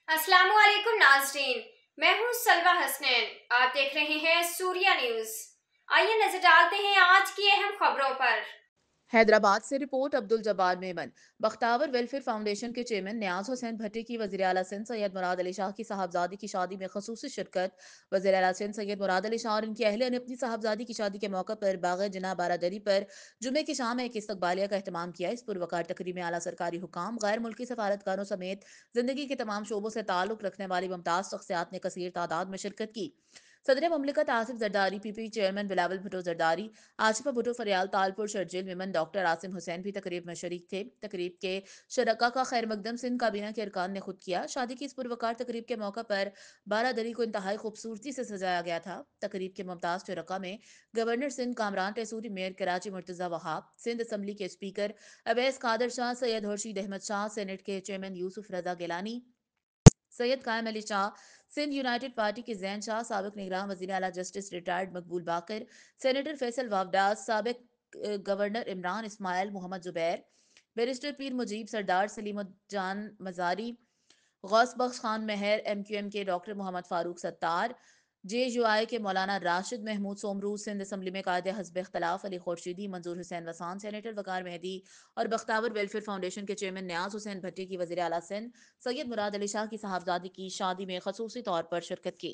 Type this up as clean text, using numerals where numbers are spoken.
अस्सलाम वालेकुम नाज़रीन। मैं हूँ सलवा हसनैन। आप देख रहे हैं सूर्या न्यूज़। आइए नजर डालते हैं आज की अहम खबरों पर। हैदराबाद से report Abdul Jabbar Memon. Bakhtawar welfare foundation के चेयरमैन न्याज हुसैन भट्टी की वज़ीर आला सिंध सैयद मुराद अली शाह की साहबजादी की शादी में खसूसी शिरकत। वज़ीर आला सिंध सैयद मुराद अली शाह और इनकी अहलिया ने अपनी साहबजादी की शादी के मौके पर बाग जिना बारादरी पर जुमे की शाम एक इस्तकबालिया का अहतमाम किया। इस पुरवकार तकरीब में आला सरकारी हुकाम, गैर मुल्की सफारतकारों समेत जिंदगी के तमाम शोबों से ताल्लुक रखने वाली मुमताज़ शख्सियात ने कसीर तादाद में शिरकत की। सदर ममलिकत आसिफ जरदारी, पीपी चेयरमैन बिलावल भुट्टो जरदारी, आसिफा भुट्टो फरियाल, तालपुर शर्जिल विमन, डॉक्टर आसिम हुसैन भी तकरीब में शरीक थे। तकरीब के शरका का खैर मकदम सिंध काबीना के अरकान ने खुद किया। शादी की इस पुरवकार तकरीब के मौका पर बारादरी को इंतहाई खूबसूरती से सजाया गया था। तकरीब के मुमताज़ शरका में governor Sindh Kamran Tessori, mayor Karachi Murtaza Wahab, Sindh assembly के स्पीकर अवैस कादर शाह, सैयद खुर्शीद अहमद शाह, सेनेट के chairman Yousuf Raza Gilani, Syed Qaim Ali Shah, Sindh united party के जैन शाह, साबिक निगरान वज़ीर आला जस्टिस रिटायर्ड मकबूल बाकर, सेनेटर फैसल वावडास, साबिक गवर्नर इमरान इस्माइल, मोहम्मद जुबैर, बैरिस्टर पीर मुजीब, सरदार सलीम जान मजारी, गौस बख्श खान मेहर, MQM के डॉक्टर मोहम्मद फारूक सत्तार, JUI के मौलाना राशिद महमूद सोमरू, सिंध असम्बली में कायदे हस्ब इख्तलाफ अली खुर्शीदी, मंजूर हुसैन वसान, सेनेटर वकार मेहदी और बख्तावर वेलफेयर फाउंडेशन के चेयरमैन न्याज हुसैन भट्टी की वज़ीर आला सिंध सैयद मुराद अली शाह की साहबजादी की शादी में खसूसी तौर पर शिरकत की।